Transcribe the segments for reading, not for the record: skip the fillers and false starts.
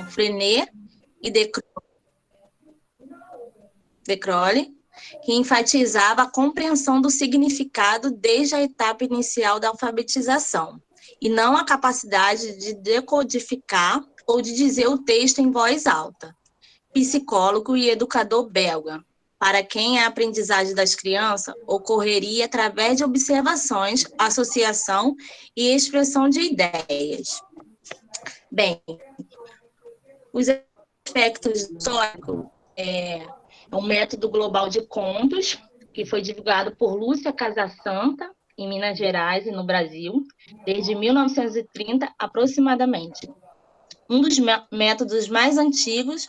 são Frenet e De Crolles, que enfatizava a compreensão do significado desde a etapa inicial da alfabetização, e não a capacidade de decodificar ou de dizer o texto em voz alta. Psicólogo e educador belga, para quem a aprendizagem das crianças ocorreria através de observações, associação e expressão de ideias. Bem, os aspectos históricos o método global de contos, que foi divulgado por Lúcia Casasanta, em Minas Gerais e no Brasil, desde 1930 aproximadamente. Um dos métodos mais antigos,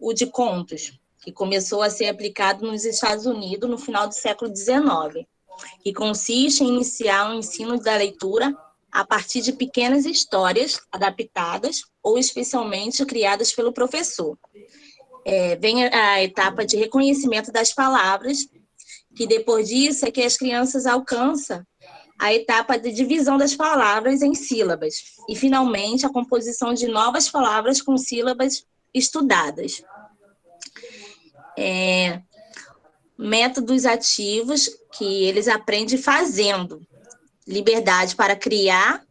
o de contos, que começou a ser aplicado nos Estados Unidos no final do século XIX, que consiste em iniciar o ensino da leitura a partir de pequenas histórias adaptadas ou especialmente criadas pelo professor. Vem a etapa de reconhecimento das palavras, que depois disso é que as crianças alcançam a etapa de divisão das palavras em sílabas, e finalmente a composição de novas palavras com sílabas estudadas. Métodos ativos, que eles aprendem fazendo, liberdade para criar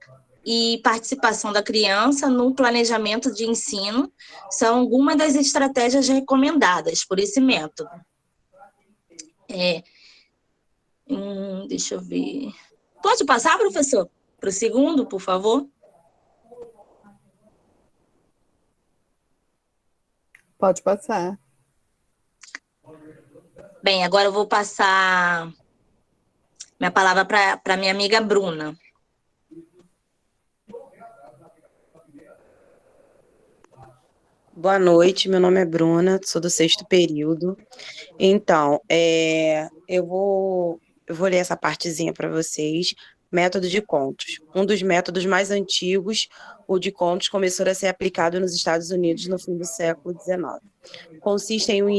e participação da criança no planejamento de ensino são algumas das estratégias recomendadas por esse método. Deixa eu ver. Pode passar, professor, para o segundo, por favor? Pode passar. Bem, agora eu vou passar minha palavra para minha amiga Bruna. Boa noite, meu nome é Bruna, sou do 6º período. Então, eu vou ler essa partezinha para vocês. Método de contos. Um dos métodos mais antigos, o de contos, começou a ser aplicado nos Estados Unidos no fim do século XIX. Consiste em o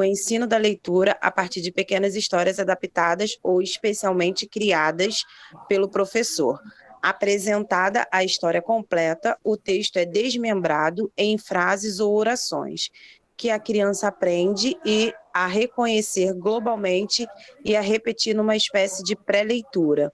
ensino da leitura a partir de pequenas histórias adaptadas ou especialmente criadas pelo professor. Apresentada a história completa, o texto é desmembrado em frases ou orações, que a criança aprende a reconhecer globalmente e a repetir numa espécie de pré-leitura.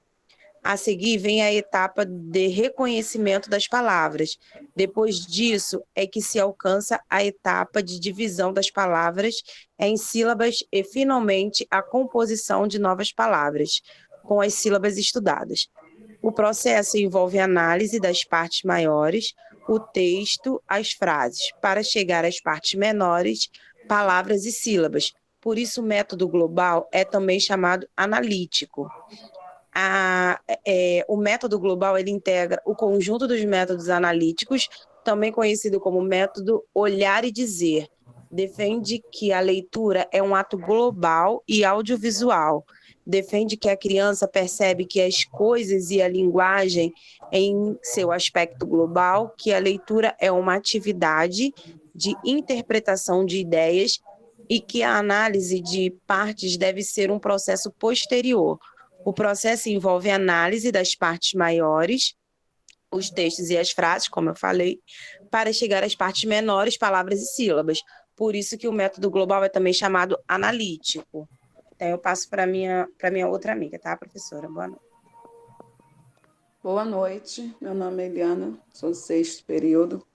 A seguir vem a etapa de reconhecimento das palavras. Depois disso é que se alcança a etapa de divisão das palavras em sílabas e, finalmente, a composição de novas palavras, com as sílabas estudadas. O processo envolve análise das partes maiores, o texto, as frases, para chegar às partes menores, palavras e sílabas. Por isso, o método global é também chamado analítico. O método global ele integra o conjunto dos métodos analíticos, também conhecido como método olhar e dizer. Defende que a leitura é um ato global e audiovisual. Defende que a criança percebe que as coisas e a linguagem em seu aspecto global, que a leitura é uma atividade de interpretação de ideias e que a análise de partes deve ser um processo posterior. O processo envolve análise das partes maiores, os textos e as frases, como eu falei, para chegar às partes menores, palavras e sílabas. Por isso que o método global é também chamado analítico. Então, eu passo para minha outra amiga, tá, professora? Boa noite. Boa noite, meu nome é Eliana, sou do 6º período.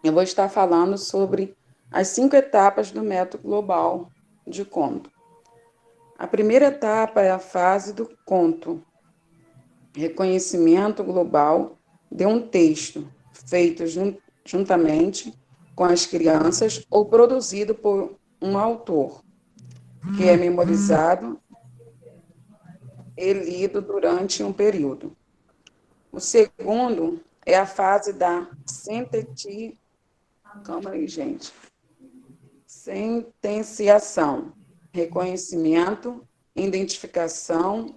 Eu vou estar falando sobre as 5 etapas do método global de conto. A primeira etapa é a fase do conto, reconhecimento global de um texto feito juntamente com as crianças ou produzido por um autor, que é memorizado e lido durante um período. O segundo é a fase da sentenciação, reconhecimento, identificação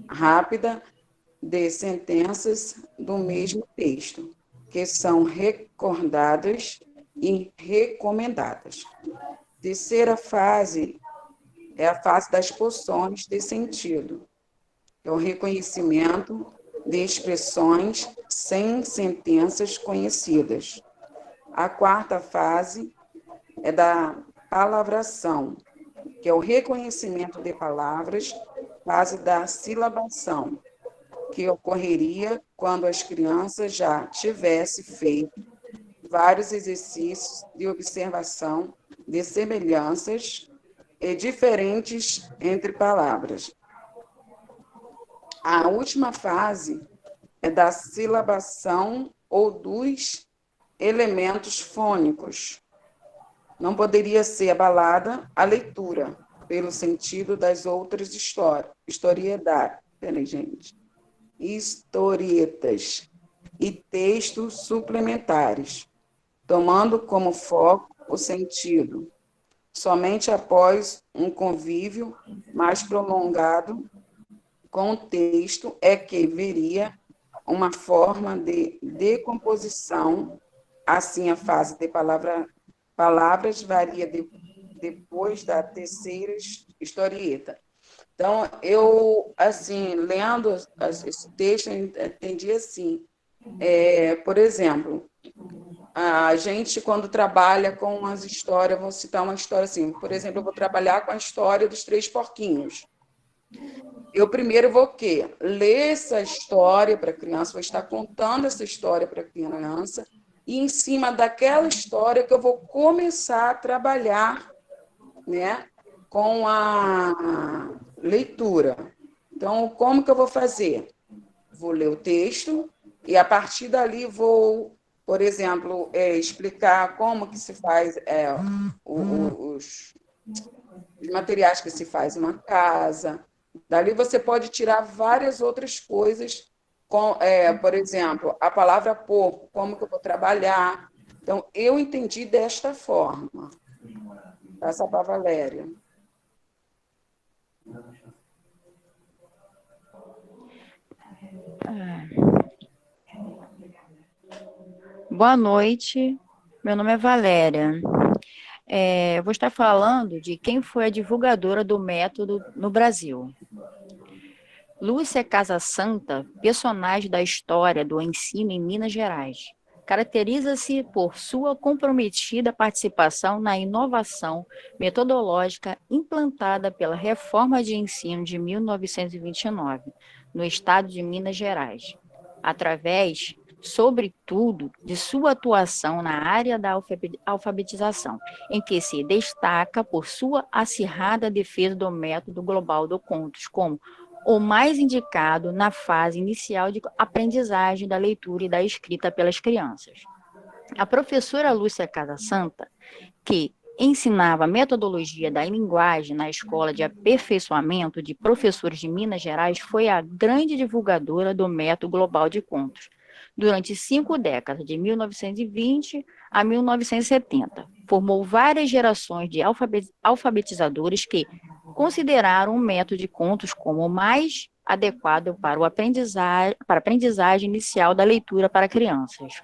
rápida de sentenças do mesmo texto, que são recordadas e recomendadas. Terceira fase é a fase das porções de sentido, é o reconhecimento de expressões sem sentenças conhecidas. A quarta fase é da palavração, que é o reconhecimento de palavras, fase da silabação, que ocorreria quando as crianças já tivessem feito vários exercícios de observação de semelhanças e diferentes entre palavras. A última fase é da silabação ou dos elementos fônicos. Não poderia ser abalada a leitura, pelo sentido das outras historietas e textos suplementares, tomando como foco o sentido. Somente após um convívio mais prolongado com o texto é que veria uma forma de decomposição. Assim, a fase de palavras varia depois da terceira historieta. Então, eu, assim, lendo esse texto, eu entendi assim, por exemplo, a gente, quando trabalha com as histórias, vou citar uma história assim, por exemplo, eu vou trabalhar com a história dos Três Porquinhos. Eu primeiro vou o quê? Ler essa história para a criança, vou estar contando essa história para a criança, e em cima daquela história que eu vou começar a trabalhar, né, com a leitura. Então, como que eu vou fazer? Vou ler o texto e, a partir dali, vou, por exemplo, explicar como que se faz os materiais que se faz uma casa. Dali você pode tirar várias outras coisas, por exemplo, a palavra porco, como que eu vou trabalhar. Então, eu entendi desta forma. Passa para a Valéria. Boa noite, meu nome é Valéria. Eu vou estar falando de quem foi a divulgadora do método no Brasil. Lúcia Casasanta, personagem da história do ensino em Minas Gerais, caracteriza-se por sua comprometida participação na inovação metodológica implantada pela Reforma de Ensino de 1929, no estado de Minas Gerais, através, sobretudo, de sua atuação na área da alfabetização, em que se destaca por sua acirrada defesa do método global do Contos, como o mais indicado na fase inicial de aprendizagem da leitura e da escrita pelas crianças. A professora Lúcia Casasanta, que ensinava a metodologia da linguagem na Escola de Aperfeiçoamento de Professores de Minas Gerais, foi a grande divulgadora do método global de contos, durante 5 décadas, de 1920 a 1970. Formou várias gerações de alfabetizadores que consideraram o método de contos como o mais adequado para a aprendizagem inicial da leitura para crianças.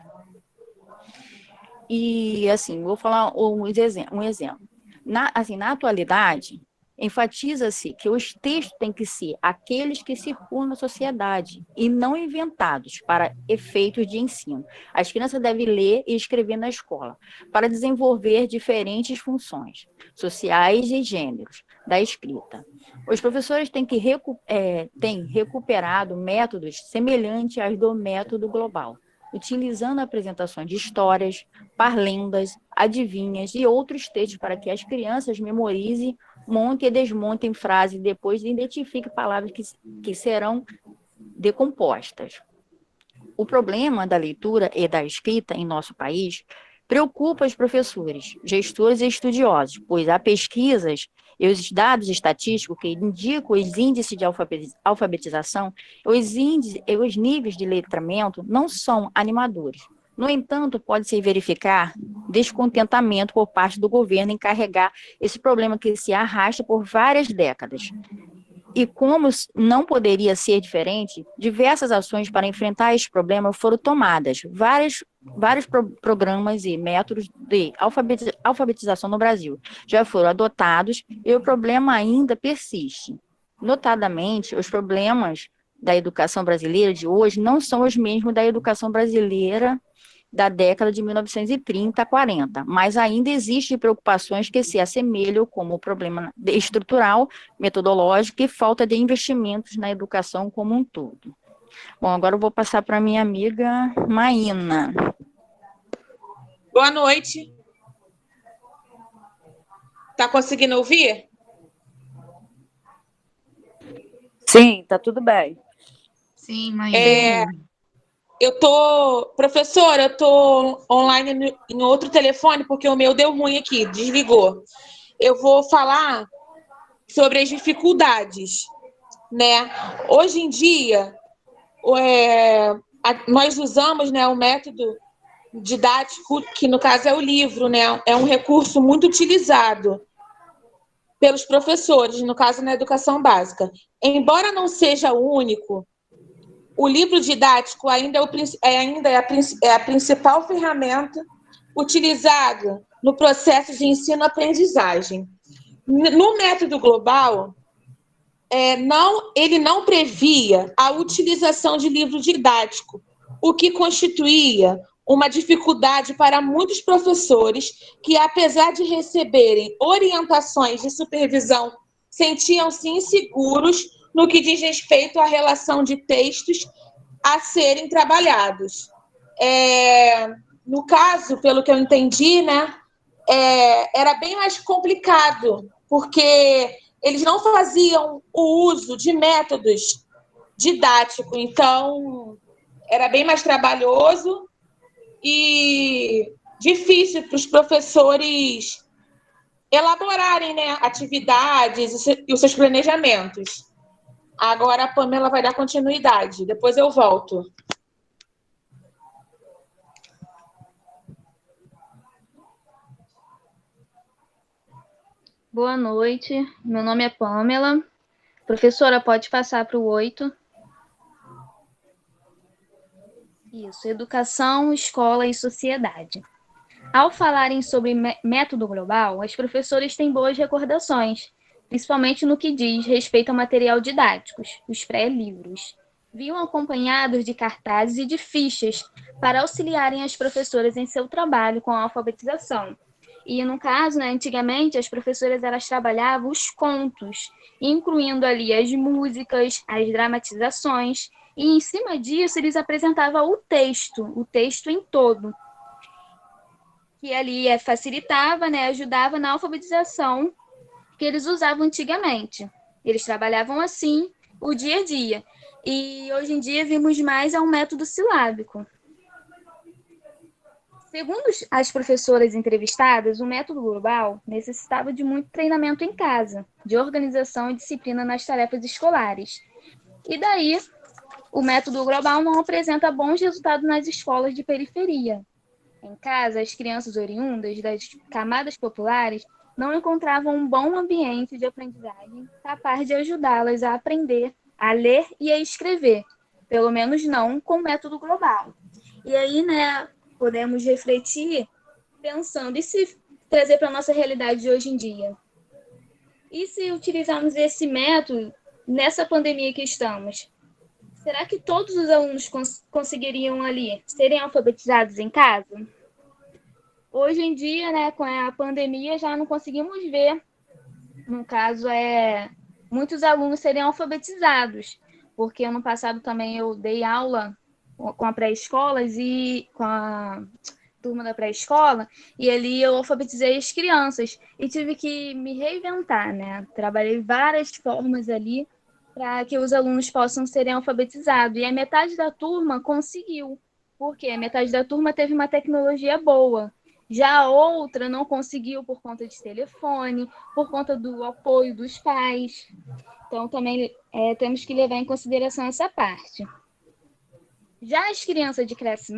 E, assim, vou falar um exemplo. Na atualidade, enfatiza-se que os textos têm que ser aqueles que circulam na sociedade e não inventados para efeitos de ensino. As crianças devem ler e escrever na escola para desenvolver diferentes funções sociais e gêneros da escrita. Os professores têm recuperado métodos semelhantes aos do método global, utilizando apresentações de histórias, parlendas, adivinhas e outros textos para que as crianças memorizem, montem e desmontem frases e depois identifiquem palavras que serão decompostas. O problema da leitura e da escrita em nosso país preocupa os professores, gestores e estudiosos, pois há pesquisas e os dados estatísticos que indicam os índices de alfabetização e os níveis de letramento não são animadores. No entanto, pode-se verificar descontentamento por parte do governo em carregar esse problema que se arrasta por várias décadas. E como não poderia ser diferente, diversas ações para enfrentar esse problema foram tomadas. Vários programas e métodos de alfabetização no Brasil já foram adotados e o problema ainda persiste. Notadamente, os problemas da educação brasileira de hoje não são os mesmos da educação brasileira da década de 1930 a 40, mas ainda existem preocupações que se assemelham, como o problema estrutural, metodológico e falta de investimentos na educação como um todo. Bom, agora eu vou passar para minha amiga Maína. Boa noite. Tá conseguindo ouvir? Sim, tá tudo bem. Sim, Maína. Professora, eu tô online em outro telefone porque o meu deu ruim aqui, desligou. Eu vou falar sobre as dificuldades, né? Hoje em dia, nós usamos, né, o método didático, que no caso é o livro, né? É um recurso muito utilizado pelos professores, no caso na educação básica. Embora não seja o único, o livro didático ainda é a principal ferramenta utilizada no processo de ensino-aprendizagem. No método global, ele não previa a utilização de livro didático, o que constituía uma dificuldade para muitos professores que, apesar de receberem orientações de supervisão, sentiam-se inseguros no que diz respeito à relação de textos a serem trabalhados. No caso, pelo que eu entendi, né, era bem mais complicado, porque eles não faziam o uso de métodos didáticos, então era bem mais trabalhoso e difícil para os professores elaborarem, né, atividades e os seus planejamentos. Agora a Pamela vai dar continuidade, depois eu volto. Boa noite, meu nome é Pamela. Professora, pode passar para o 8. Isso, educação, escola e sociedade. Ao falarem sobre método global, as professoras têm boas recordações, principalmente no que diz respeito a material didáticos, os pré-livros. Vinham acompanhados de cartazes e de fichas para auxiliarem as professoras em seu trabalho com a alfabetização. E, no caso, né, antigamente, as professoras elas trabalhavam os contos, incluindo ali as músicas, as dramatizações, e, em cima disso, eles apresentavam o texto em todo, que ali facilitava, né, ajudava na alfabetização que eles usavam antigamente. Eles trabalhavam assim o dia a dia. E hoje em dia vimos mais um método silábico. Segundo as professoras entrevistadas, o método global necessitava de muito treinamento em casa, de organização e disciplina nas tarefas escolares. E daí, o método global não apresenta bons resultados nas escolas de periferia. Em casa, as crianças oriundas das camadas populares não encontravam um bom ambiente de aprendizagem capaz de ajudá-las a aprender a ler e a escrever, pelo menos não com o método global. E aí, né, podemos refletir pensando, e se trazer para a nossa realidade de hoje em dia? E se utilizarmos esse método nessa pandemia que estamos? Será que todos os alunos conseguiriam ali serem alfabetizados em casa? Hoje em dia, né, com a pandemia, já não conseguimos ver, no caso, muitos alunos serem alfabetizados, porque ano passado também eu dei aula com a pré-escolas e com a turma da pré-escola, e ali eu alfabetizei as crianças e tive que me reinventar, né? Trabalhei várias formas ali para que os alunos possam serem alfabetizados. E a metade da turma conseguiu, porque a metade da turma teve uma tecnologia boa. Já a outra não conseguiu por conta de telefone, por conta do apoio dos pais. Então, também temos que levar em consideração essa parte. Já as crianças de classe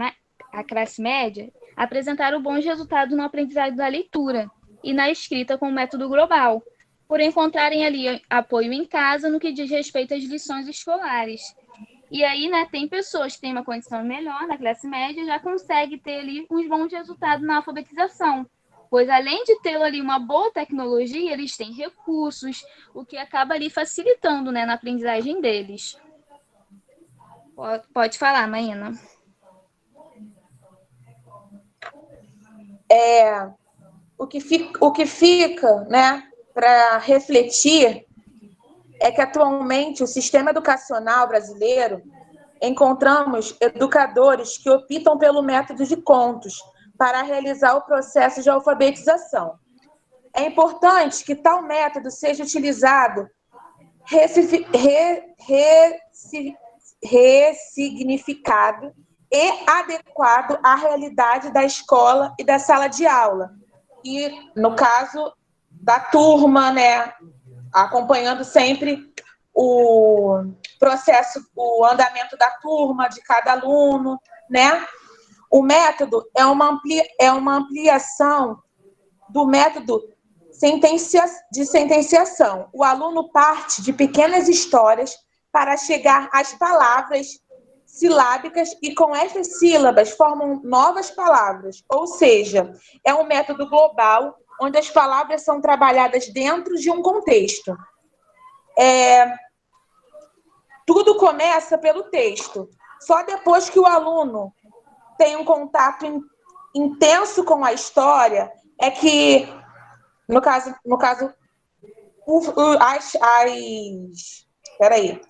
média apresentaram bons resultados no aprendizado da leitura e na escrita com o método global, por encontrarem ali apoio em casa no que diz respeito às lições escolares. E aí, né, tem pessoas que têm uma condição melhor na classe média já conseguem ter ali uns bons resultados na alfabetização, pois além de ter ali uma boa tecnologia, eles têm recursos, o que acaba ali facilitando, né, na aprendizagem deles. Pode falar, Maína. o que fica, né, para refletir é que, atualmente, o sistema educacional brasileiro, encontramos educadores que optam pelo método de contos para realizar o processo de alfabetização. É importante que tal método seja utilizado ressignificado e adequado à realidade da escola e da sala de aula. E, no caso da turma, né, acompanhando sempre o processo, o andamento da turma, de cada aluno, né? O método é uma ampliação do método de sentenciação. O aluno parte de pequenas histórias para chegar às palavras silábicas e, com essas sílabas, formam novas palavras. Ou seja, é um método global, onde as palavras são trabalhadas dentro de um contexto. Tudo começa pelo texto. Só depois que o aluno tem um contato intenso com a história é que, no caso, peraí,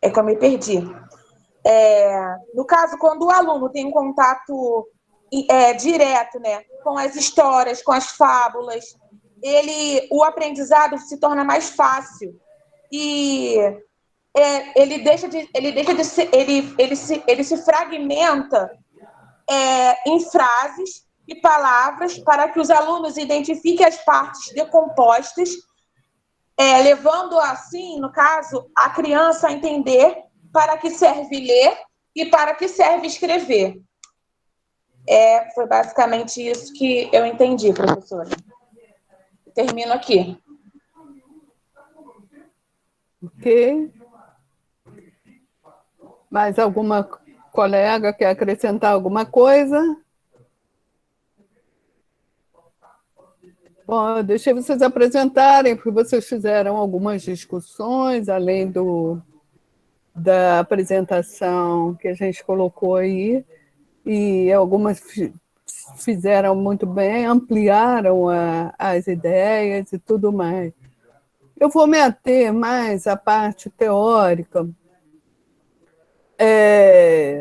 é que eu me perdi. No caso, quando o aluno tem um contato direto, né, com as histórias, com as fábulas, o aprendizado se torna mais fácil e ele se fragmenta em frases e palavras para que os alunos identifiquem as partes decompostas, levando assim, no caso, a criança a entender para que serve ler e para que serve escrever. Foi basicamente isso que eu entendi, professora. Termino aqui. Ok. Mais alguma colega quer acrescentar alguma coisa? Bom, deixei vocês apresentarem, porque vocês fizeram algumas discussões, além da apresentação que a gente colocou aí, e algumas fizeram muito bem, ampliaram as ideias e tudo mais. Eu vou me ater mais à parte teórica,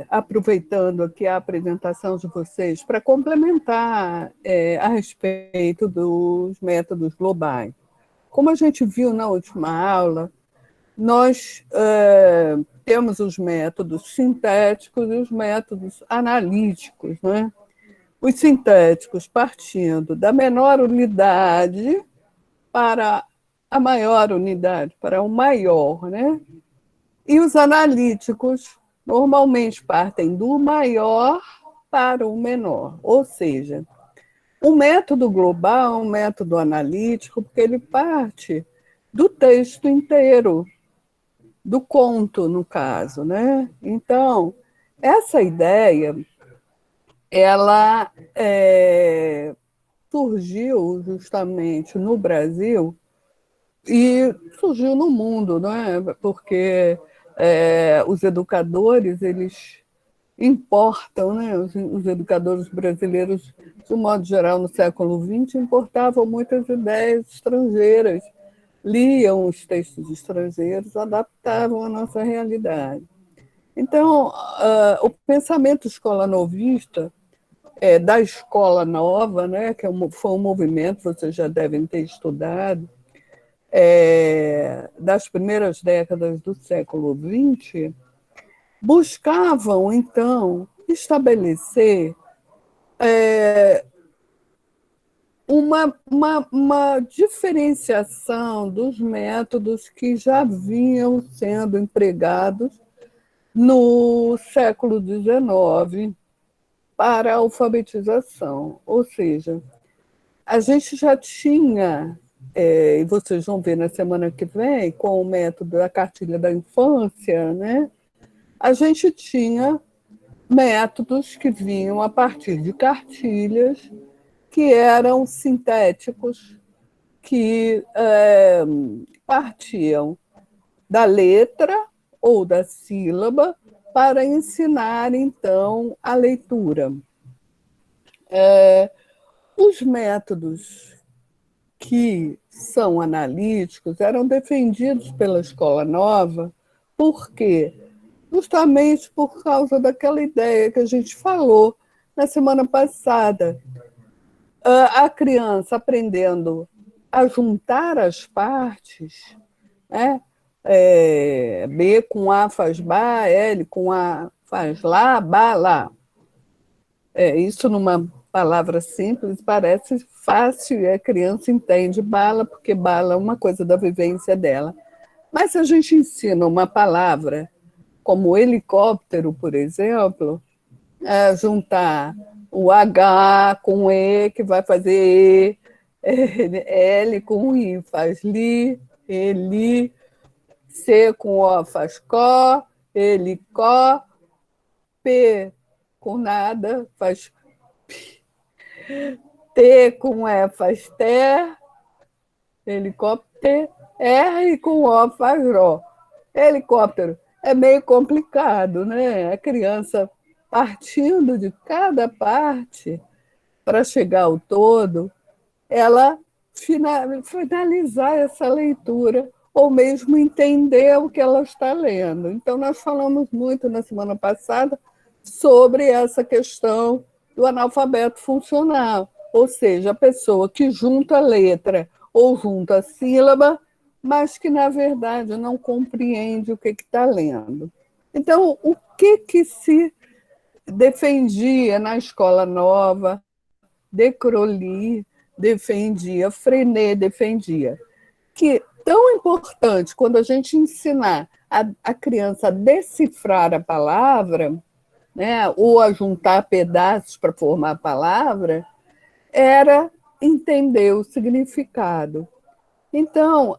aproveitando aqui a apresentação de vocês, para complementar a respeito dos métodos globais. Como a gente viu na última aula, nós temos os métodos sintéticos e os métodos analíticos, né? Os sintéticos partindo da menor unidade para a maior unidade, para o maior, né? E os analíticos normalmente partem do maior para o menor, ou seja, um método global é um método analítico porque ele parte do texto inteiro, do conto, no caso, né? Então, essa ideia, ela surgiu justamente no Brasil e surgiu no mundo, né? Porque os educadores, eles importam, né? Os educadores brasileiros, de um modo geral, no século XX, importavam muitas ideias estrangeiras, liam os textos estrangeiros, adaptavam à nossa realidade. Então, o pensamento escola novista, da escola nova, né, que foi um movimento, vocês já devem ter estudado, das primeiras décadas do século XX, buscavam, então, estabelecer uma diferenciação dos métodos que já vinham sendo empregados no século XIX para a alfabetização. Ou seja, a gente já tinha, e vocês vão ver na semana que vem, com o método da cartilha da infância, né? A gente tinha métodos que vinham a partir de cartilhas que eram sintéticos, que partiam da letra ou da sílaba para ensinar, então, a leitura. Os métodos que são analíticos eram defendidos pela Escola Nova, por quê? Justamente por causa daquela ideia que a gente falou na semana passada. A criança aprendendo a juntar as partes, né? B com A faz Bá, L com A faz Lá, Bá, Lá. Isso numa palavra simples parece fácil e a criança entende bala, porque bala é uma coisa da vivência dela. Mas se a gente ensina uma palavra como helicóptero, por exemplo, juntar o H com E, que vai fazer E, L com I faz li, eli, C com O faz có, helicó, P com nada faz T com E faz té, helicóptero, R com O faz ró. Helicóptero é meio complicado, né? A criança partindo de cada parte para chegar ao todo, ela finalizar essa leitura ou mesmo entender o que ela está lendo. Então, nós falamos muito na semana passada sobre essa questão do analfabeto funcional, ou seja, a pessoa que junta a letra ou junta a sílaba, mas que, na verdade, não compreende o que está lendo. Então, o que se defendia na Escola Nova, de Crowley defendia, Freinet defendia, que tão importante quando a gente ensinar a criança a decifrar a palavra, né, ou a juntar pedaços para formar a palavra, era entender o significado. Então,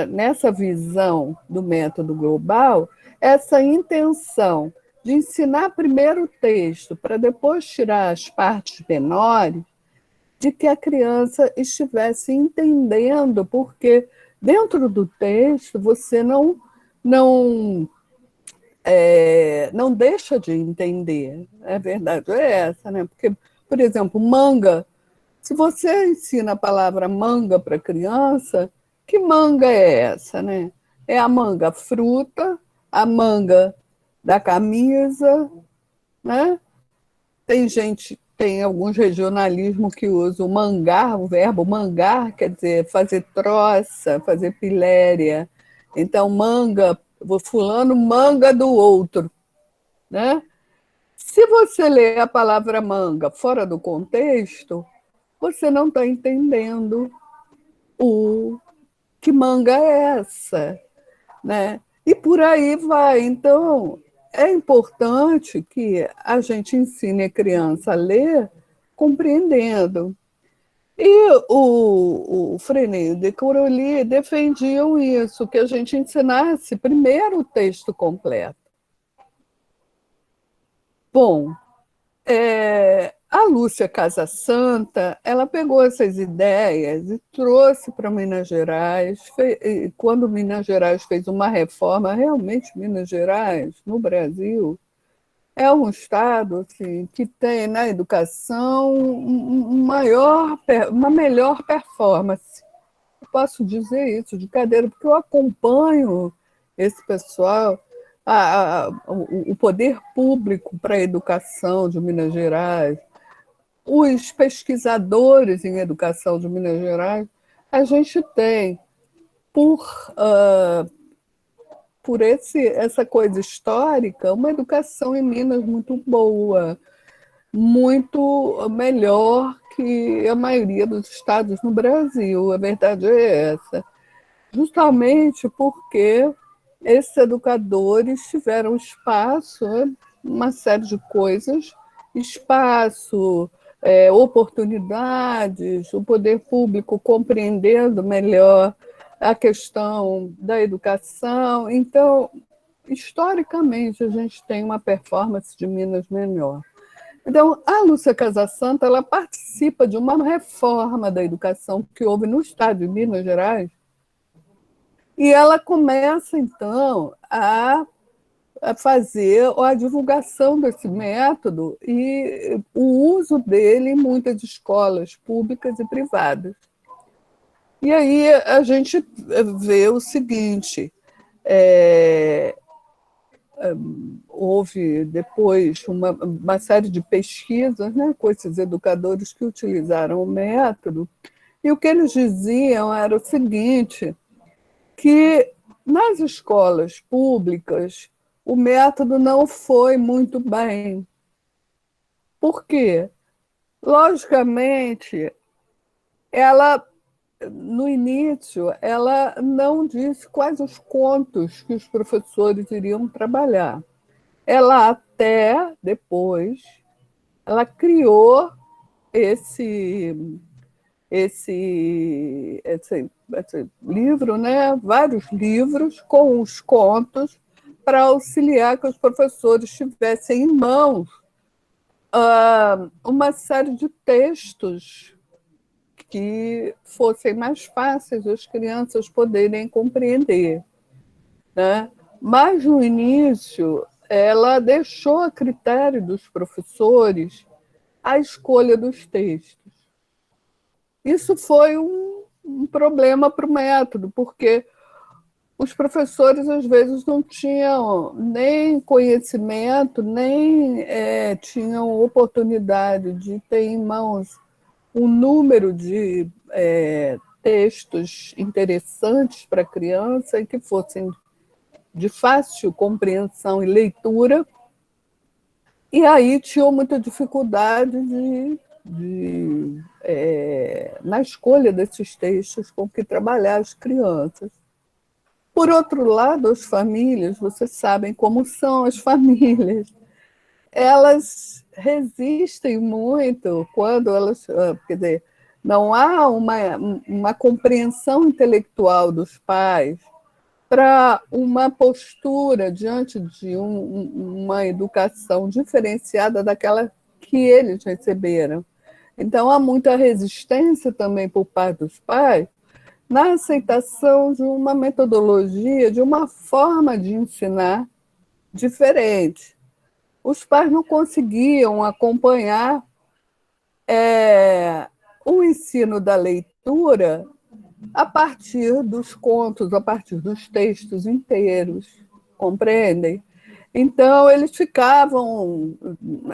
nessa visão do método global, essa intenção de ensinar primeiro o texto para depois tirar as partes menores, de que a criança estivesse entendendo, porque dentro do texto você não deixa de entender. A verdade é essa, né? Porque, por exemplo, manga, se você ensina a palavra manga para a criança, que manga é essa, né? É a manga fruta, a manga da camisa, né? Tem alguns regionalismos que usam o mangar, o verbo mangar, quer dizer, fazer troça, fazer piléria. Então, manga, fulano manga do outro, né? Se você lê a palavra manga fora do contexto, você não está entendendo que manga é essa, né? E por aí vai. Então, é importante que a gente ensine a criança a ler compreendendo. E o Freinet e o de Crowley defendiam isso, que a gente ensinasse primeiro o texto completo. Bom, a Lúcia Casasanta, ela pegou essas ideias e trouxe para Minas Gerais. Quando Minas Gerais fez uma reforma, realmente Minas Gerais, no Brasil, é um estado assim, que tem na educação uma melhor performance. Eu posso dizer isso de cadeira, porque eu acompanho esse pessoal, o poder público para a educação de Minas Gerais, os pesquisadores em educação de Minas Gerais, a gente tem, por essa coisa histórica, uma educação em Minas muito boa, muito melhor que a maioria dos estados no Brasil. A verdade é essa. Justamente porque esses educadores tiveram espaço, uma série de coisas, espaço, oportunidades, o poder público compreendendo melhor a questão da educação. Então, historicamente, a gente tem uma performance de Minas melhor. Então, a Lúcia Casasanta, ela participa de uma reforma da educação que houve no estado de Minas Gerais, e ela começa, então, a a fazer a divulgação desse método e o uso dele em muitas escolas públicas e privadas. E aí a gente vê o seguinte, houve depois uma série de pesquisas, né, com esses educadores que utilizaram o método, e o que eles diziam era o seguinte, que nas escolas públicas o método não foi muito bem. Por quê? Logicamente, no início, ela não disse quais os contos que os professores iriam trabalhar. Ela até depois, ela criou esse livro, né? Vários livros com os contos para auxiliar que os professores tivessem em mãos uma série de textos que fossem mais fáceis as crianças poderem compreender, né? Mas, no início, ela deixou a critério dos professores a escolha dos textos. Isso foi um problema para o método, porque os professores, às vezes, não tinham nem conhecimento, nem tinham oportunidade de ter em mãos um número de textos interessantes para a criança e que fossem de fácil compreensão e leitura, e aí tinham muita dificuldade na escolha desses textos com que trabalhar as crianças. Por outro lado, as famílias, vocês sabem como são as famílias, elas resistem muito quando elas, quer dizer, não há uma compreensão intelectual dos pais para uma postura diante de uma educação diferenciada daquela que eles receberam. Então, há muita resistência também por parte dos pais na aceitação de uma metodologia, de uma forma de ensinar diferente. Os pais não conseguiam acompanhar o ensino da leitura a partir dos contos, a partir dos textos inteiros, compreendem? Então, eles ficavam,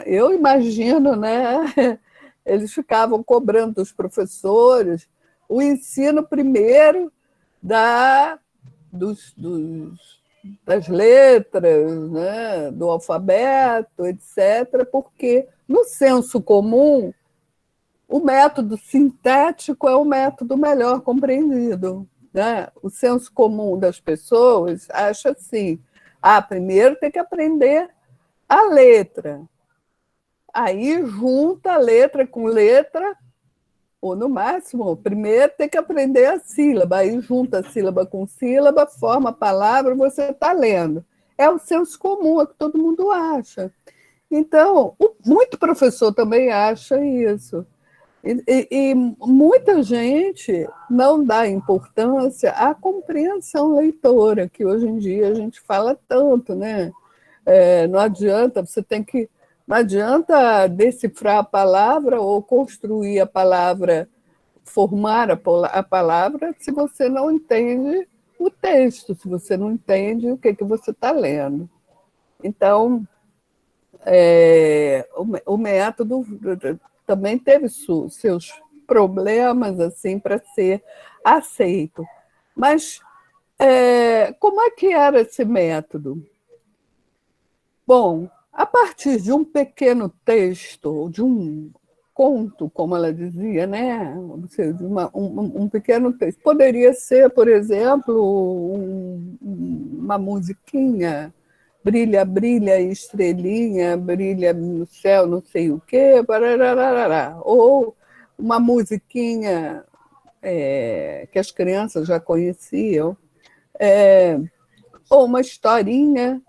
eu imagino, né? Eles ficavam cobrando dos professores o ensino primeiro das letras, né? Do alfabeto, etc., porque, no senso comum, o método sintético é o método melhor compreendido, né? O senso comum das pessoas acha assim, primeiro tem que aprender a letra, aí junta a letra com letra, ou no máximo, primeiro tem que aprender a sílaba, aí junta a sílaba com sílaba, forma a palavra, você está lendo. É o senso comum, é o que todo mundo acha. Então, muito professor também acha isso. E muita gente não dá importância à compreensão leitora, que hoje em dia a gente fala tanto, né? Não adianta, não adianta decifrar a palavra ou construir a palavra, formar a palavra, se você não entende o texto, se você não entende o que você está lendo. Então, o método também teve seus problemas assim para ser aceito. Mas como é que era esse método? Bom, a partir de um pequeno texto, de um conto, como ela dizia, né? De um pequeno texto. Poderia ser, por exemplo, uma musiquinha, brilha, brilha, estrelinha, brilha no céu, não sei o quê, barararará. Ou uma musiquinha que as crianças já conheciam, ou uma historinha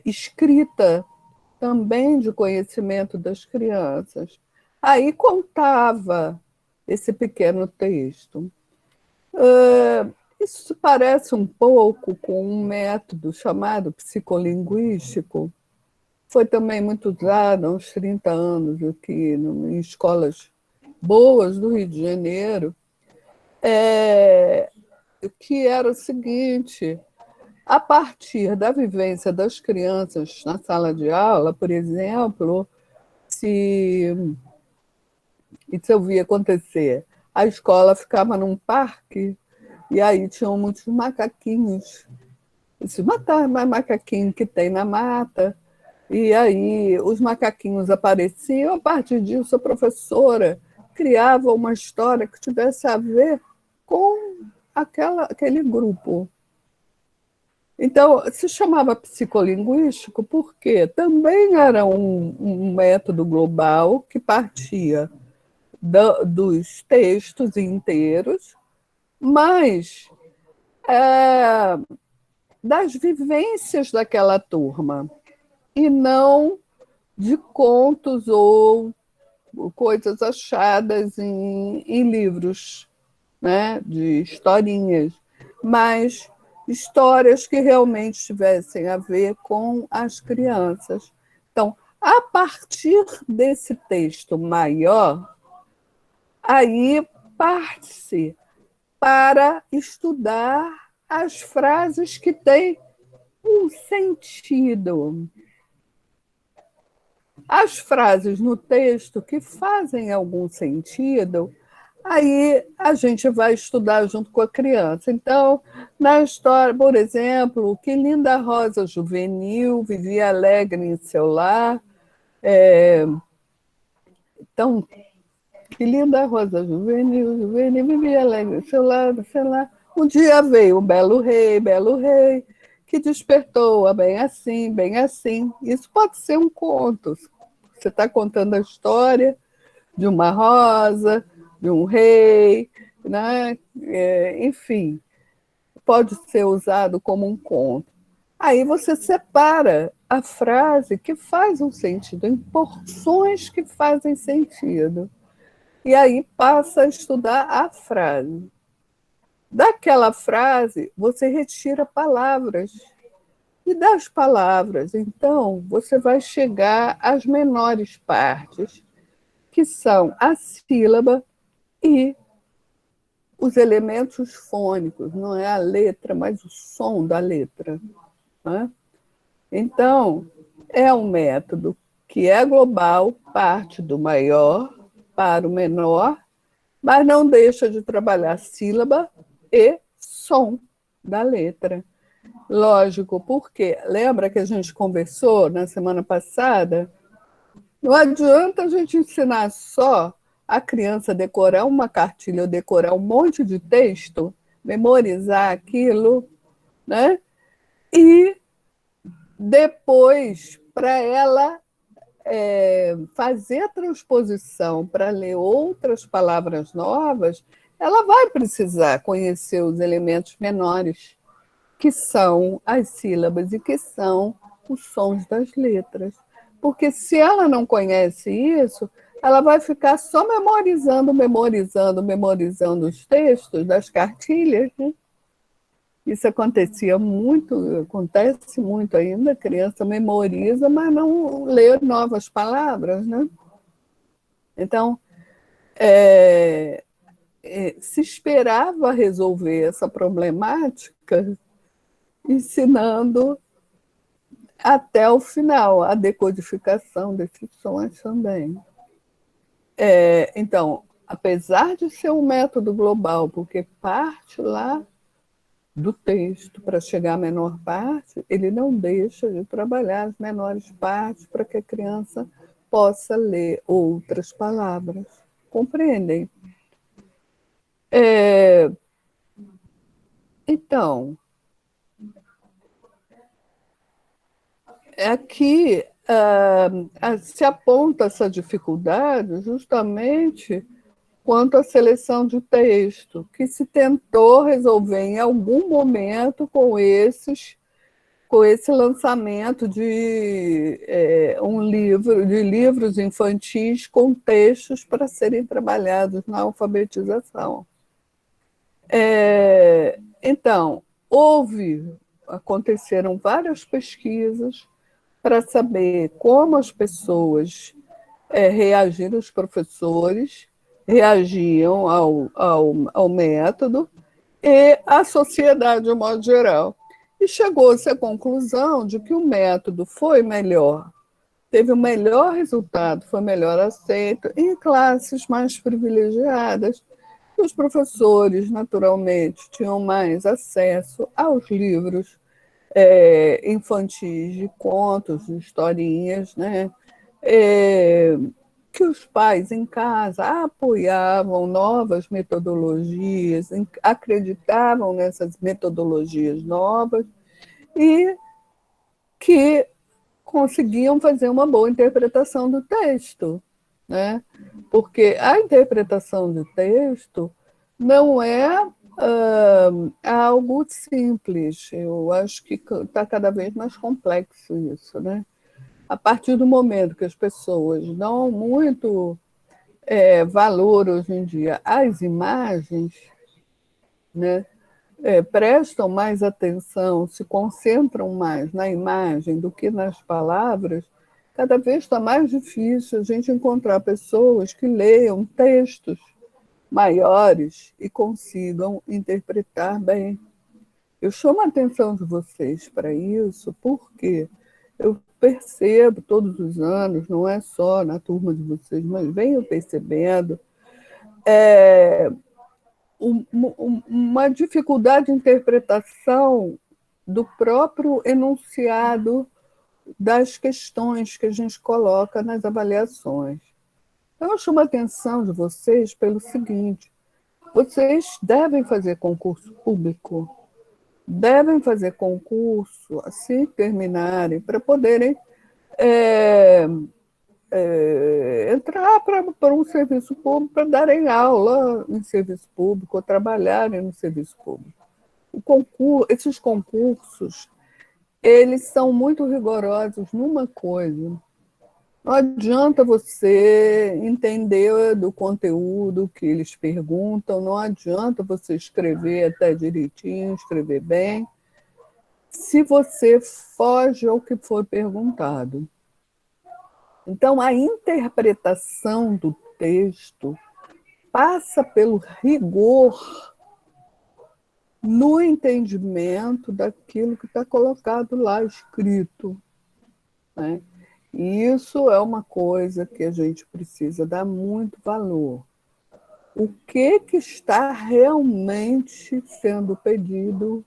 escrita também de conhecimento das crianças. Aí contava esse pequeno texto. Isso se parece um pouco com um método chamado psicolinguístico. Foi também muito usado há uns 30 anos aqui em escolas boas do Rio de Janeiro, que era o seguinte: a partir da vivência das crianças na sala de aula, por exemplo, isso eu vi acontecer. A escola ficava num parque e aí tinham muitos macaquinhos. Esses macaquinhos que tem na mata. E aí os macaquinhos apareciam, a partir disso a professora criava uma história que tivesse a ver com aquele grupo. Então, se chamava psicolinguístico porque também era um método global que partia dos textos inteiros, mas das vivências daquela turma, e não de contos ou coisas achadas em livros, né, de historinhas, mas histórias que realmente tivessem a ver com as crianças. Então, a partir desse texto maior, aí parte-se para estudar as frases que têm um sentido. As frases no texto que fazem algum sentido, aí a gente vai estudar junto com a criança. Então, na história, por exemplo, que linda rosa juvenil vivia alegre em seu lar. Então, que linda rosa juvenil vivia alegre em seu lar, sei lá. Um dia veio o belo rei, que despertou-a bem assim, bem assim. Isso pode ser um conto. Você está contando a história de uma rosa, de um rei, né? Enfim, pode ser usado como um conto. Aí você separa a frase que faz um sentido, em porções que fazem sentido. E aí passa a estudar a frase. Daquela frase, você retira palavras. E das palavras, então, você vai chegar às menores partes, que são a sílaba e os elementos fônicos, não é a letra, mas o som da letra, né? Então, é um método que é global, parte do maior para o menor, mas não deixa de trabalhar sílaba e som da letra. Lógico, porque lembra que a gente conversou na semana passada? Não adianta a gente ensinar só a criança a decorar uma cartilha ou decorar um monte de texto, memorizar aquilo, né? E depois, para ela fazer a transposição para ler outras palavras novas, ela vai precisar conhecer os elementos menores, que são as sílabas e que são os sons das letras. Porque se ela não conhece isso, ela vai ficar só memorizando os textos das cartilhas, né? Isso acontece muito ainda, a criança memoriza, mas não lê novas palavras, né? Então, se esperava resolver essa problemática ensinando até o final a decodificação desses sons também. Então, apesar de ser um método global, porque parte lá do texto para chegar à menor parte, ele não deixa de trabalhar as menores partes para que a criança possa ler outras palavras. Compreendem? Então, aqui se aponta essa dificuldade justamente quanto à seleção de texto, que se tentou resolver em algum momento com esse lançamento de livros infantis com textos para serem trabalhados na alfabetização. Então, aconteceram várias pesquisas para saber como as pessoas reagiram, os professores reagiam ao método e a sociedade, de modo geral. E chegou-se à conclusão de que o método foi melhor, teve o melhor resultado, foi melhor aceito em classes mais privilegiadas. Os professores, naturalmente, tinham mais acesso aos livros infantis de contos, de historinhas, né? Que os pais em casa apoiavam novas metodologias, acreditavam nessas metodologias novas e que conseguiam fazer uma boa interpretação do texto, né? Porque a interpretação do texto não é algo simples. Eu acho que está cada vez mais complexo isso, né? A partir do momento que as pessoas dão muito valor hoje em dia às imagens, né? Prestam mais atenção, se concentram mais na imagem do que nas palavras, cada vez está mais difícil a gente encontrar pessoas que leiam textos maiores e consigam interpretar bem. Eu chamo a atenção de vocês para isso porque eu percebo todos os anos, não é só na turma de vocês, mas venho percebendo uma dificuldade de interpretação do próprio enunciado das questões que a gente coloca nas avaliações. Então, eu chamo a atenção de vocês pelo seguinte: vocês devem fazer concurso público, devem fazer concurso assim que terminarem, para poderem entrar para um serviço público, para darem aula em serviço público, ou trabalharem no serviço público. Esses concursos, eles são muito rigorosos numa coisa. Não adianta você entender do conteúdo que eles perguntam, não adianta você escrever até direitinho, escrever bem, se você foge ao que foi perguntado. Então, a interpretação do texto passa pelo rigor no entendimento daquilo que está colocado lá escrito, né? E isso é uma coisa que a gente precisa dar muito valor. O que está realmente sendo pedido?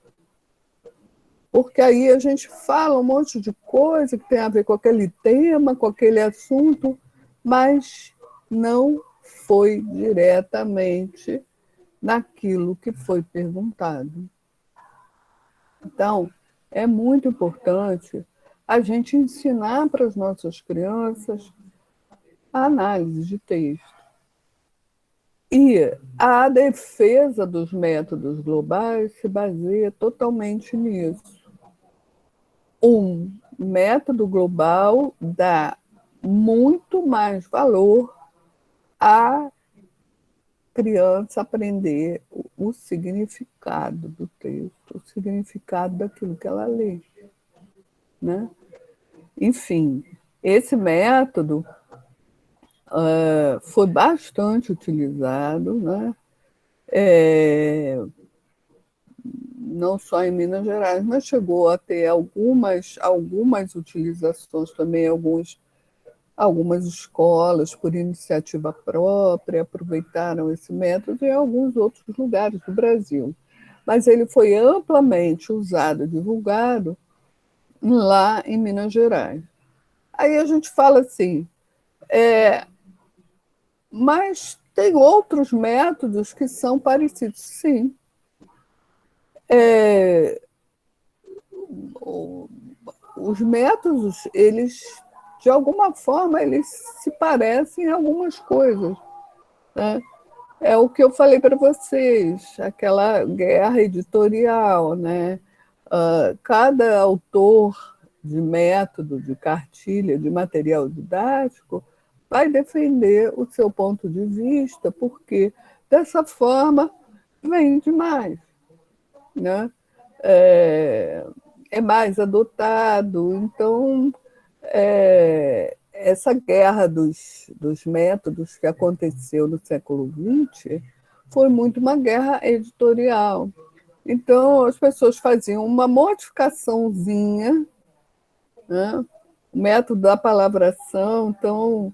Porque aí a gente fala um monte de coisa que tem a ver com aquele tema, com aquele assunto, mas não foi diretamente naquilo que foi perguntado. Então, é muito importante a gente ensinar para as nossas crianças a análise de texto. E a defesa dos métodos globais se baseia totalmente nisso. Um método global dá muito mais valor à criança aprender o significado do texto, o significado daquilo que ela lê, né? Enfim, esse método foi bastante utilizado, né? Não só em Minas Gerais, mas chegou a ter algumas utilizações também, algumas escolas, por iniciativa própria, aproveitaram esse método em alguns outros lugares do Brasil. Mas ele foi amplamente usado e divulgado lá em Minas Gerais. Aí a gente fala assim, mas tem outros métodos que são parecidos, sim. Os métodos, eles, de alguma forma, eles se parecem em algumas coisas, né? É o que eu falei para vocês, aquela guerra editorial, né? Cada autor de método, de cartilha, de material didático, vai defender o seu ponto de vista, porque dessa forma vende mais. né? É mais adotado. Então, essa guerra dos métodos que aconteceu no século XX foi muito uma guerra editorial. Então, as pessoas faziam uma modificaçãozinha, né? O método da palavração. Então,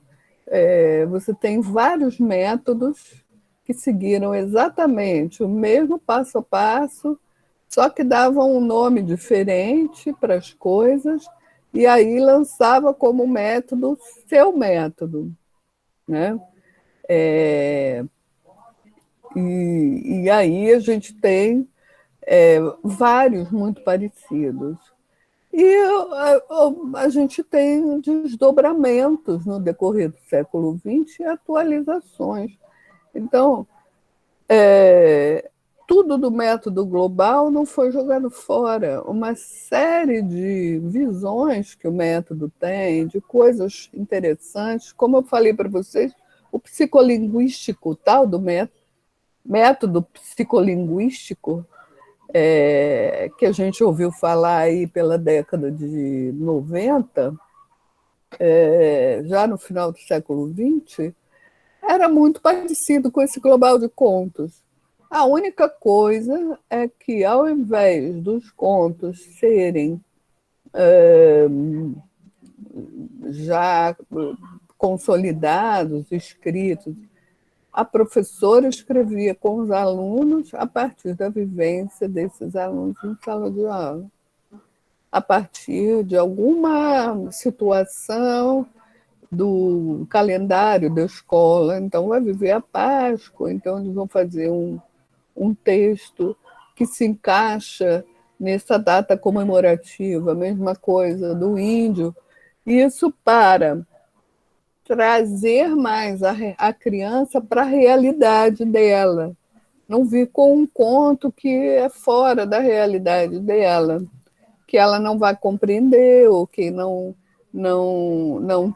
você tem vários métodos que seguiram exatamente o mesmo passo a passo, só que davam um nome diferente para as coisas, e aí lançava como método seu método, né? E aí a gente tem vários muito parecidos. E a gente tem desdobramentos no decorrer do século XX e atualizações. Então, tudo do método global não foi jogado fora. Uma série de visões que o método tem, de coisas interessantes. Como eu falei para vocês, o psicolinguístico, o tal do método psicolinguístico, que a gente ouviu falar aí pela década de 90, já no final do século XX, era muito parecido com esse global de contos. A única coisa é que, ao invés dos contos serem já consolidados, escritos, a professora escrevia com os alunos a partir da vivência desses alunos em sala de aula, a partir de alguma situação do calendário da escola. Então, vai viver a Páscoa, então eles vão fazer um texto que se encaixa nessa data comemorativa, a mesma coisa do índio. Isso para trazer mais a criança para a realidade dela, não vir com um conto que é fora da realidade dela, que ela não vai compreender ou que não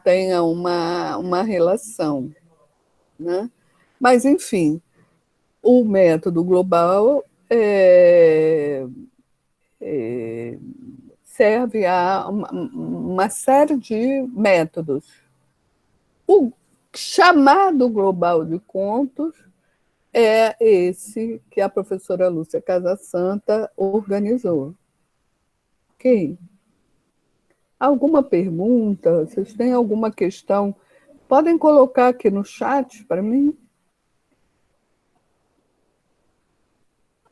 tenha uma relação, né? Mas, enfim, o método global serve a uma série de métodos. O chamado global de contos é esse que a professora Lúcia Casasanta organizou. Ok? Alguma pergunta? Vocês têm alguma questão? Podem colocar aqui no chat para mim.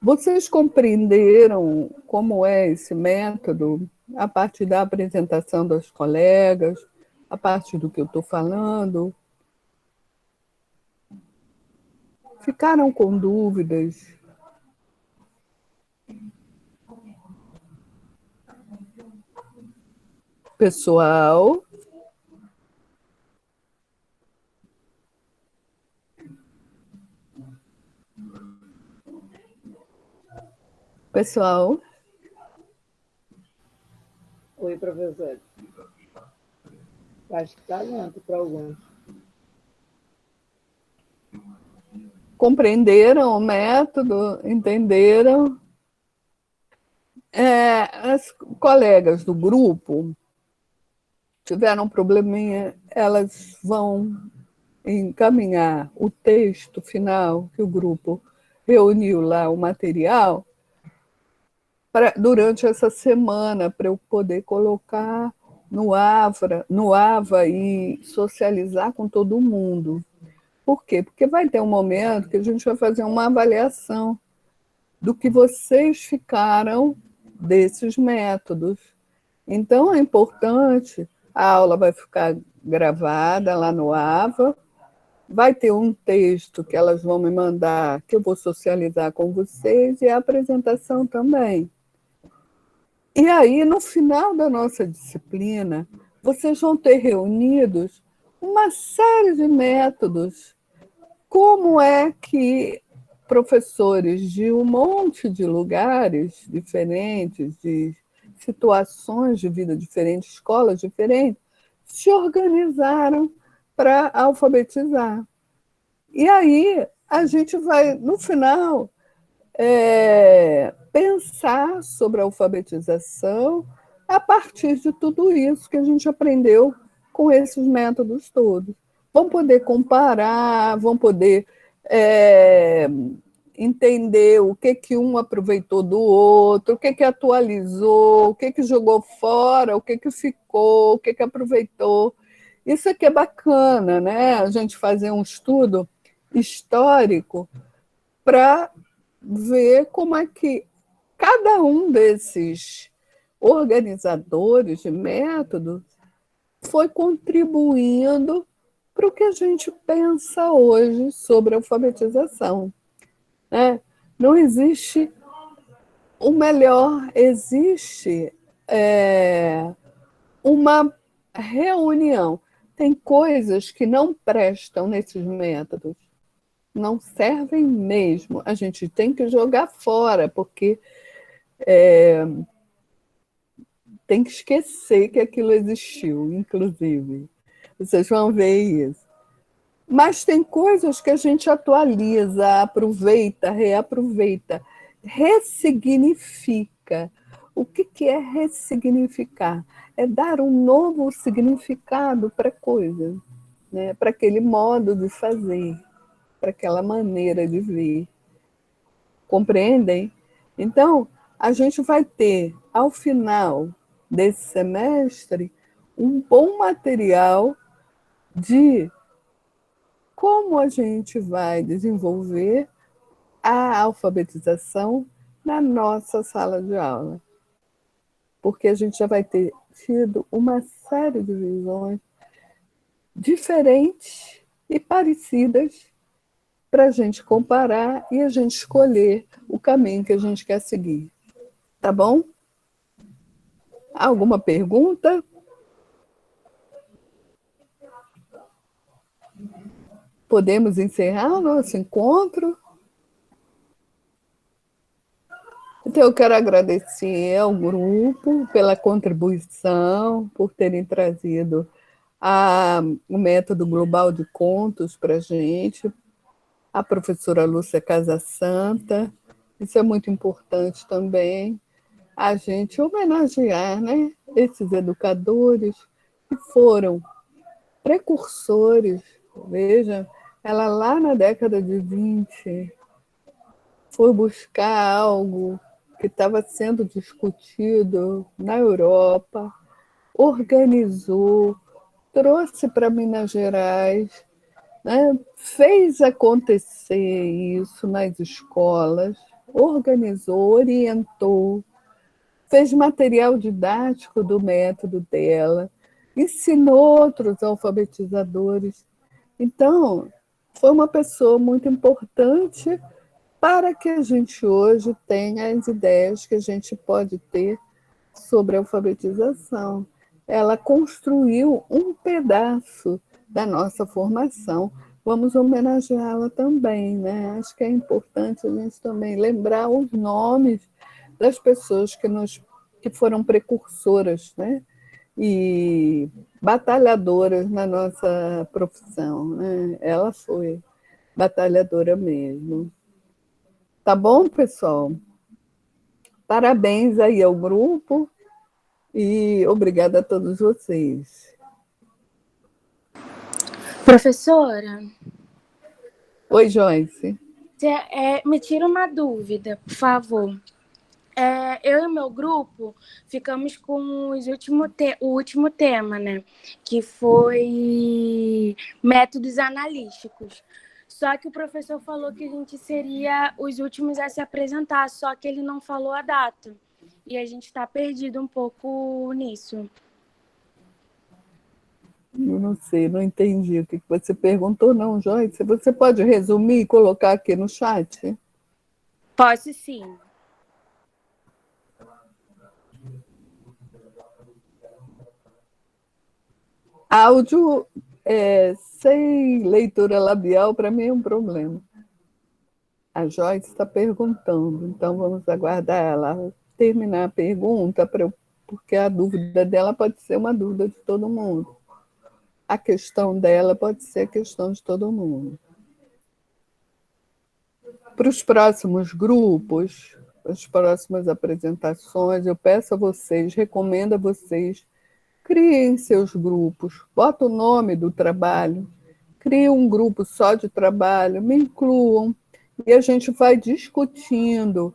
Vocês compreenderam como é esse método a partir da apresentação dos colegas, a partir do que eu estou falando? Ficaram com dúvidas? Pessoal? Pessoal? Oi, professor. Acho que está lento para alguns. Compreenderam o método? Entenderam? As colegas do grupo tiveram um probleminha, elas vão encaminhar o texto final que o grupo reuniu lá, o material, durante essa semana, para eu poder colocar no AVA e socializar com todo mundo. Por quê? Porque vai ter um momento que a gente vai fazer uma avaliação do que vocês ficaram desses métodos. Então, é importante, a aula vai ficar gravada lá no AVA, vai ter um texto que elas vão me mandar, que eu vou socializar com vocês, e a apresentação também. E aí, no final da nossa disciplina, vocês vão ter reunidos uma série de métodos. Como é que professores de um monte de lugares diferentes, de situações de vida diferentes, escolas diferentes, se organizaram para alfabetizar. E aí, a gente vai, no final, pensar sobre a alfabetização a partir de tudo isso que a gente aprendeu com esses métodos todos. Vão poder comparar, vão poder entender o que um aproveitou do outro, o que atualizou, o que jogou fora, o que ficou, o que aproveitou. Isso aqui é bacana, né? A gente fazer um estudo histórico para ver como é que cada um desses organizadores de métodos foi contribuindo para o que a gente pensa hoje sobre a alfabetização. Né? Não existe o melhor, existe uma reunião. Tem coisas que não prestam nesses métodos, não servem mesmo. A gente tem que jogar fora, porque tem que esquecer que aquilo existiu, inclusive. Vocês vão ver isso. Mas tem coisas que a gente atualiza, aproveita, reaproveita, ressignifica. O que é ressignificar? É dar um novo significado para a coisa, né? Para aquele modo de fazer, para aquela maneira de ver. Compreendem? Então, a gente vai ter, ao final desse semestre, um bom material de como a gente vai desenvolver a alfabetização na nossa sala de aula. Porque a gente já vai ter tido uma série de visões diferentes e parecidas para a gente comparar e a gente escolher o caminho que a gente quer seguir. Tá bom? Alguma pergunta? Podemos encerrar o nosso encontro? Então, eu quero agradecer ao grupo pela contribuição, por terem trazido o método global de contos para a gente, a professora Lúcia Casasanta. Isso é muito importante também, a gente homenagear, né, esses educadores que foram precursores. Veja, ela lá na década de 20 foi buscar algo que estava sendo discutido na Europa, organizou, trouxe para Minas Gerais, né? Fez acontecer isso nas escolas, organizou, orientou, fez material didático do método dela, ensinou outros alfabetizadores. Então, foi uma pessoa muito importante para que a gente hoje tenha as ideias que a gente pode ter sobre a alfabetização. Ela construiu um pedaço da nossa formação. Vamos homenageá-la também, né? Acho que é importante a gente também lembrar os nomes das pessoas que foram precursoras, né? E batalhadoras na nossa profissão, né? Ela foi batalhadora mesmo. Tá bom, pessoal? Parabéns aí ao grupo e obrigada a todos vocês. Professora, Oi, Joyce. me tira uma dúvida, por favor. Eu e meu grupo ficamos com o último tema, né? Que foi métodos analíticos. Só que o professor falou que a gente seria os últimos a se apresentar, só que ele não falou a data. E a gente está perdido um pouco nisso. Eu não sei, não entendi o que você perguntou, não, Joyce. Você pode resumir e colocar aqui no chat? Posso sim. Áudio sem leitura labial, para mim, é um problema. A Joyce está perguntando, então vamos aguardar ela terminar a pergunta, porque a dúvida dela pode ser uma dúvida de todo mundo. A questão dela pode ser a questão de todo mundo. Para os próximos grupos, as próximas apresentações, eu peço a vocês, recomendo a vocês, criem seus grupos, bota o nome do trabalho, criem um grupo só de trabalho, me incluam, e a gente vai discutindo.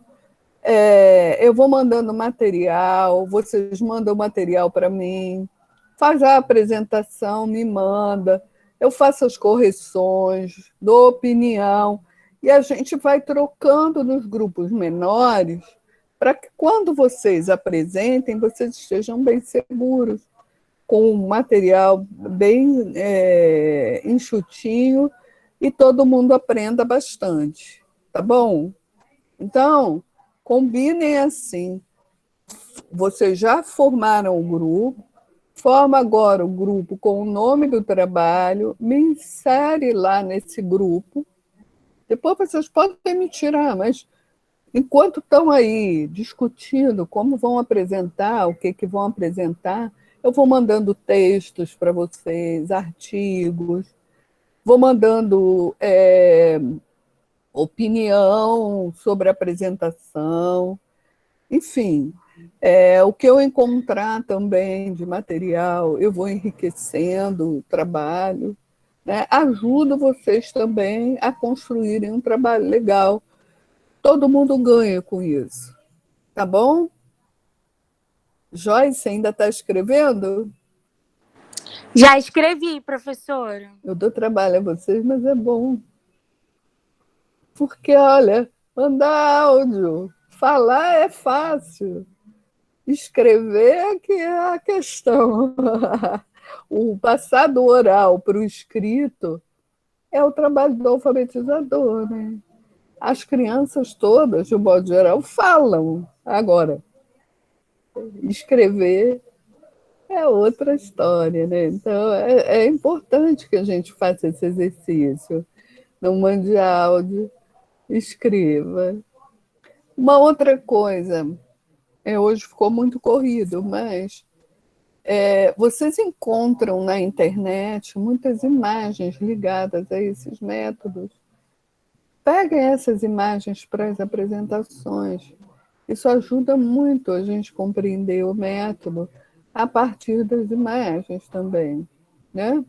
Eu vou mandando material, vocês mandam material para mim, faz a apresentação, me manda, eu faço as correções, dou opinião, e a gente vai trocando nos grupos menores, para que quando vocês apresentem, vocês estejam bem seguros, com um material bem enxutinho, e todo mundo aprenda bastante, tá bom? Então, combinem assim. Vocês já formaram o grupo, forma agora o grupo com o nome do trabalho, me insere lá nesse grupo. Depois vocês podem me tirar, mas enquanto estão aí discutindo como vão apresentar, o que vão apresentar, eu vou mandando textos para vocês, artigos, vou mandando opinião sobre a apresentação, enfim, o que eu encontrar também de material, eu vou enriquecendo o trabalho, né? Ajudo vocês também a construírem um trabalho legal. Todo mundo ganha com isso, tá bom? Joyce, ainda está escrevendo? Já escrevi, professora. Eu dou trabalho a vocês, mas é bom. Porque, olha, mandar áudio, falar é fácil. Escrever é que é a questão. O passar do oral para o escrito é o trabalho do alfabetizador, né? As crianças todas, de modo geral, falam. Agora, escrever é outra história, né? Então, é importante que a gente faça esse exercício. Não mande áudio, escreva. Uma outra coisa, hoje ficou muito corrido, mas vocês encontram na internet muitas imagens ligadas a esses métodos. Peguem essas imagens para as apresentações. Isso ajuda muito a gente compreender o método a partir das imagens também, né?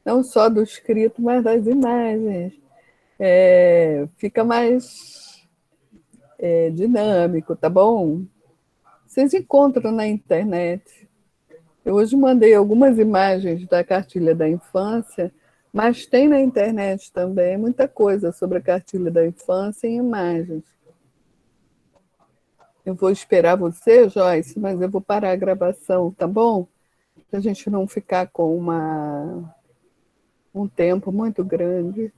Não só do escrito, mas das imagens. Fica mais dinâmico, tá bom? Vocês encontram na internet. Eu hoje mandei algumas imagens da cartilha da infância, mas tem na internet também muita coisa sobre a cartilha da infância em imagens. Eu vou esperar você, Joyce, mas eu vou parar a gravação, tá bom? Para a gente não ficar com um tempo muito grande.